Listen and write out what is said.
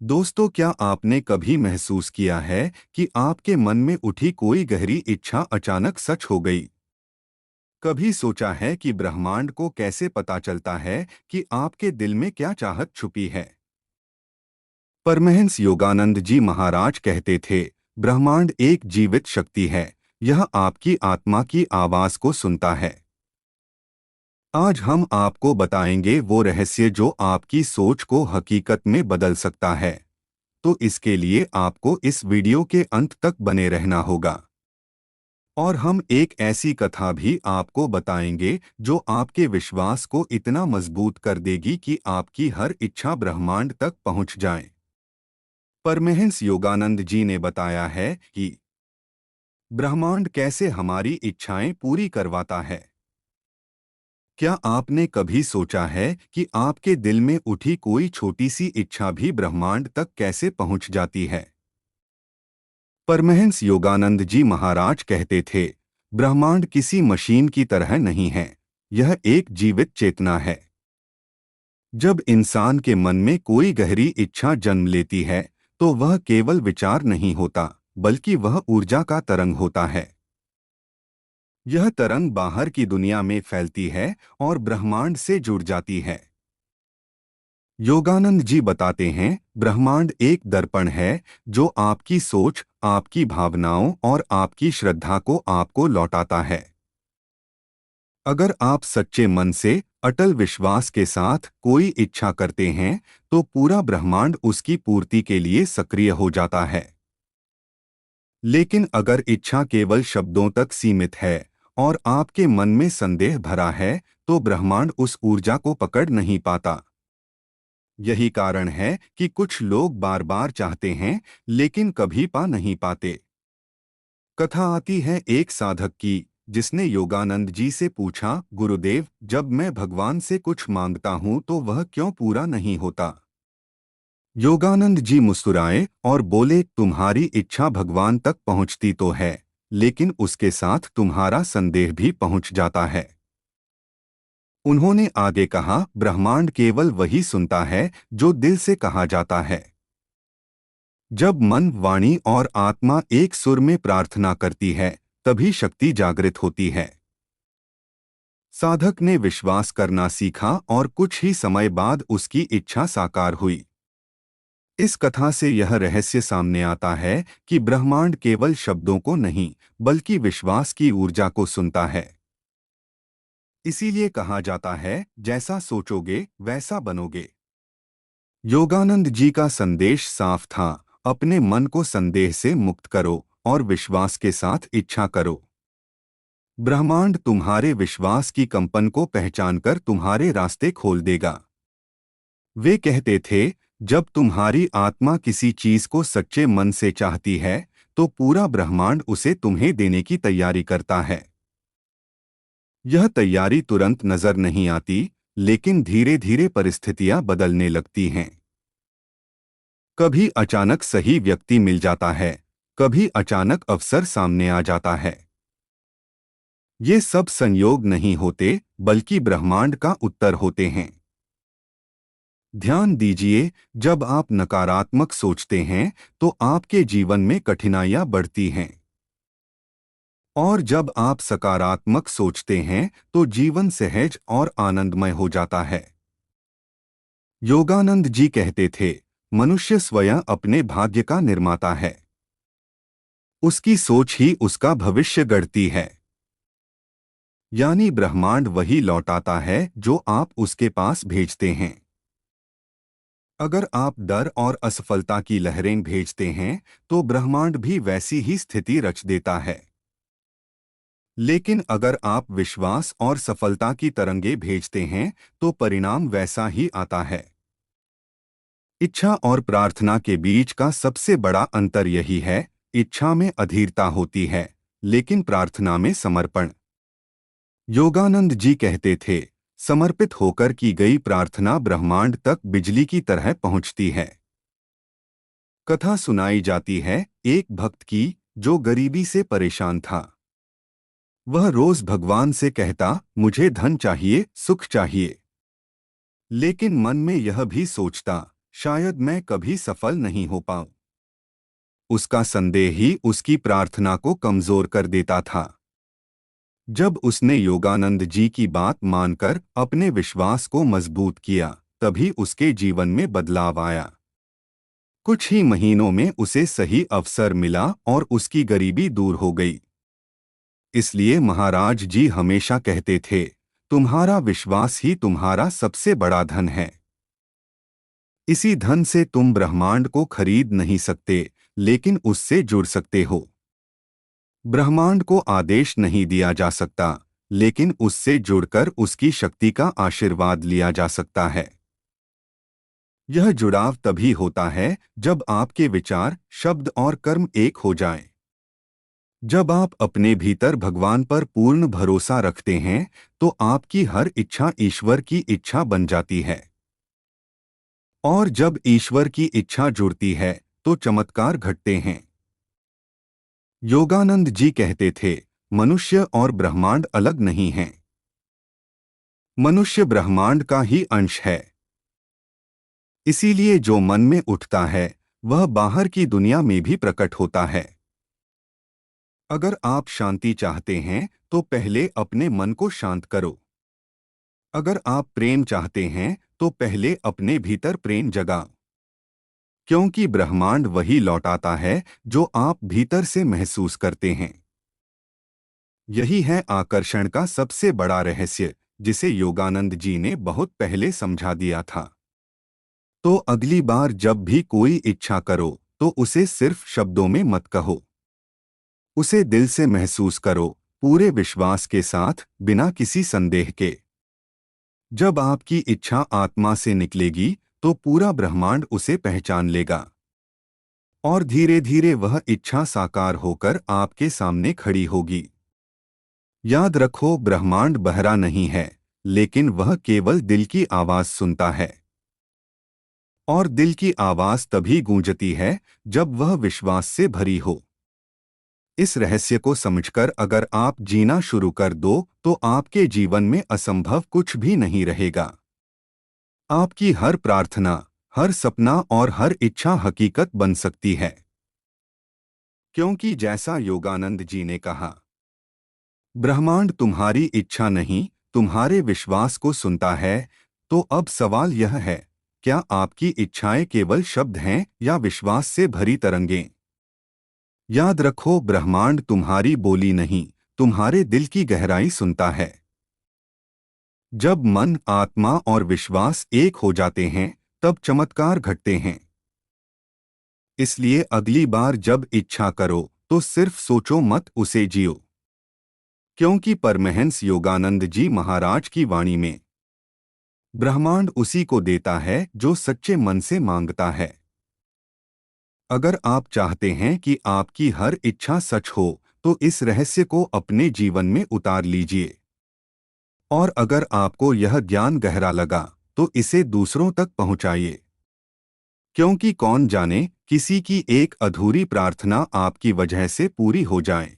दोस्तों, क्या आपने कभी महसूस किया है कि आपके मन में उठी कोई गहरी इच्छा अचानक सच हो गई? कभी सोचा है कि ब्रह्मांड को कैसे पता चलता है कि आपके दिल में क्या चाहत छुपी है? परमहंस योगानंद जी महाराज कहते थे, ब्रह्मांड एक जीवित शक्ति है। यह आपकी आत्मा की आवाज को सुनता है। आज हम आपको बताएंगे वो रहस्य जो आपकी सोच को हकीकत में बदल सकता है। तो इसके लिए आपको इस वीडियो के अंत तक बने रहना होगा। और हम एक ऐसी कथा भी आपको बताएंगे जो आपके विश्वास को इतना मजबूत कर देगी कि आपकी हर इच्छा ब्रह्मांड तक पहुंच जाए। परमहंस योगानंद जी ने बताया है कि ब्रह्मांड कैसे हमारी इच्छाएं पूरी करवाता है। क्या आपने कभी सोचा है कि आपके दिल में उठी कोई छोटी सी इच्छा भी ब्रह्मांड तक कैसे पहुंच जाती है? परमहंस योगानंद जी महाराज कहते थे, ब्रह्मांड किसी मशीन की तरह नहीं है। यह एक जीवित चेतना है। जब इंसान के मन में कोई गहरी इच्छा जन्म लेती है तो वह केवल विचार नहीं होता, बल्कि वह ऊर्जा का तरंग होता है। यह तरंग बाहर की दुनिया में फैलती है और ब्रह्मांड से जुड़ जाती है। योगानंद जी बताते हैं, ब्रह्मांड एक दर्पण है जो आपकी सोच, आपकी भावनाओं और आपकी श्रद्धा को आपको लौटाता है। अगर आप सच्चे मन से, अटल विश्वास के साथ कोई इच्छा करते हैं, तो पूरा ब्रह्मांड उसकी पूर्ति के लिए सक्रिय हो जाता है। लेकिन अगर इच्छा केवल शब्दों तक सीमित है और आपके मन में संदेह भरा है, तो ब्रह्मांड उस ऊर्जा को पकड़ नहीं पाता। यही कारण है कि कुछ लोग बार बार चाहते हैं, लेकिन कभी पा नहीं पाते। कथा आती है एक साधक की, जिसने योगानंद जी से पूछा, गुरुदेव, जब मैं भगवान से कुछ मांगता हूं तो वह क्यों पूरा नहीं होता? योगानंद जी मुस्कुराए और बोले, तुम्हारी इच्छा भगवान तक पहुंचती तो है, लेकिन उसके साथ तुम्हारा संदेह भी पहुंच जाता है। उन्होंने आगे कहा, ब्रह्मांड केवल वही सुनता है जो दिल से कहा जाता है। जब मन, वाणी और आत्मा एक सुर में प्रार्थना करती है, तभी शक्ति जागृत होती है। साधक ने विश्वास करना सीखा और कुछ ही समय बाद उसकी इच्छा साकार हुई। इस कथा से यह रहस्य सामने आता है कि ब्रह्मांड केवल शब्दों को नहीं, बल्कि विश्वास की ऊर्जा को सुनता है। इसीलिए कहा जाता है, जैसा सोचोगे वैसा बनोगे। योगानंद जी का संदेश साफ था, अपने मन को संदेह से मुक्त करो और विश्वास के साथ इच्छा करो। ब्रह्मांड तुम्हारे विश्वास की कंपन को पहचानकर तुम्हारे रास्ते खोल देगा। वे कहते थे, जब तुम्हारी आत्मा किसी चीज को सच्चे मन से चाहती है, तो पूरा ब्रह्मांड उसे तुम्हें देने की तैयारी करता है। यह तैयारी तुरंत नजर नहीं आती, लेकिन धीरे धीरे परिस्थितियां बदलने लगती हैं। कभी अचानक सही व्यक्ति मिल जाता है, कभी अचानक अवसर सामने आ जाता है। ये सब संयोग नहीं होते, बल्कि ब्रह्मांड का उत्तर होते हैं। ध्यान दीजिए, जब आप नकारात्मक सोचते हैं, तो आपके जीवन में कठिनाइयां बढ़ती हैं। और जब आप सकारात्मक सोचते हैं, तो जीवन सहज और आनंदमय हो जाता है। योगानंद जी कहते थे, मनुष्य स्वयं अपने भाग्य का निर्माता है। उसकी सोच ही उसका भविष्य गढ़ती है। यानी ब्रह्मांड वही लौटाता है जो आप उसके पास भेजते हैं। अगर आप डर और असफलता की लहरें भेजते हैं, तो ब्रह्मांड भी वैसी ही स्थिति रच देता है। लेकिन अगर आप विश्वास और सफलता की तरंगे भेजते हैं, तो परिणाम वैसा ही आता है। इच्छा और प्रार्थना के बीच का सबसे बड़ा अंतर यही है, इच्छा में अधीरता होती है, लेकिन प्रार्थना में समर्पण। योगानंद जी कहते थे, समर्पित होकर की गई प्रार्थना ब्रह्मांड तक बिजली की तरह पहुंचती है। कथा सुनाई जाती है एक भक्त की, जो गरीबी से परेशान था। वह रोज भगवान से कहता, मुझे धन चाहिए, सुख चाहिए। लेकिन मन में यह भी सोचता, शायद मैं कभी सफल नहीं हो पाऊं। उसका संदेह ही उसकी प्रार्थना को कमजोर कर देता था। जब उसने योगानंद जी की बात मानकर अपने विश्वास को मजबूत किया, तभी उसके जीवन में बदलाव आया। कुछ ही महीनों में उसे सही अवसर मिला और उसकी गरीबी दूर हो गई। इसलिए महाराज जी हमेशा कहते थे, तुम्हारा विश्वास ही तुम्हारा सबसे बड़ा धन है। इसी धन से तुम ब्रह्मांड को खरीद नहीं सकते, लेकिन उससे जुड़ सकते हो। ब्रह्मांड को आदेश नहीं दिया जा सकता, लेकिन उससे जुड़कर उसकी शक्ति का आशीर्वाद लिया जा सकता है। यह जुड़ाव तभी होता है जब आपके विचार, शब्द और कर्म एक हो जाएं। जब आप अपने भीतर भगवान पर पूर्ण भरोसा रखते हैं, तो आपकी हर इच्छा ईश्वर की इच्छा बन जाती है। और जब ईश्वर की इच्छा जुड़ती है, तो चमत्कार घटते हैं। योगानंद जी कहते थे, मनुष्य और ब्रह्मांड अलग नहीं हैं। मनुष्य ब्रह्मांड का ही अंश है। इसीलिए जो मन में उठता है, वह बाहर की दुनिया में भी प्रकट होता है। अगर आप शांति चाहते हैं, तो पहले अपने मन को शांत करो। अगर आप प्रेम चाहते हैं, तो पहले अपने भीतर प्रेम जगाओ। क्योंकि ब्रह्मांड वही लौटाता है जो आप भीतर से महसूस करते हैं। यही है आकर्षण का सबसे बड़ा रहस्य, जिसे योगानंद जी ने बहुत पहले समझा दिया था। तो अगली बार जब भी कोई इच्छा करो, तो उसे सिर्फ शब्दों में मत कहो। उसे दिल से महसूस करो, पूरे विश्वास के साथ, बिना किसी संदेह के। जब आपकी इच्छा आत्मा से निकलेगी, तो पूरा ब्रह्मांड उसे पहचान लेगा। और धीरे धीरे वह इच्छा साकार होकर आपके सामने खड़ी होगी। याद रखो, ब्रह्मांड बहरा नहीं है, लेकिन वह केवल दिल की आवाज सुनता है। और दिल की आवाज तभी गूंजती है जब वह विश्वास से भरी हो। इस रहस्य को समझकर अगर आप जीना शुरू कर दो, तो आपके जीवन में असंभव कुछ भी नहीं रहेगा। आपकी हर प्रार्थना, हर सपना और हर इच्छा हकीकत बन सकती है। क्योंकि जैसा योगानंद जी ने कहा, ब्रह्मांड तुम्हारी इच्छा नहीं, तुम्हारे विश्वास को सुनता है। तो अब सवाल यह है, क्या आपकी इच्छाएं केवल शब्द हैं या विश्वास से भरी तरंगें? याद रखो, ब्रह्मांड तुम्हारी बोली नहीं, तुम्हारे दिल की गहराई सुनता है। जब मन, आत्मा और विश्वास एक हो जाते हैं, तब चमत्कार घटते हैं। इसलिए अगली बार जब इच्छा करो, तो सिर्फ सोचो मत, उसे जियो। क्योंकि परमहंस योगानंद जी महाराज की वाणी में, ब्रह्मांड उसी को देता है जो सच्चे मन से मांगता है। अगर आप चाहते हैं कि आपकी हर इच्छा सच हो, तो इस रहस्य को अपने जीवन में उतार लीजिए। और अगर आपको यह ज्ञान गहरा लगा, तो इसे दूसरों तक पहुंचाइए। क्योंकि कौन जाने, किसी की एक अधूरी प्रार्थना आपकी वजह से पूरी हो जाए।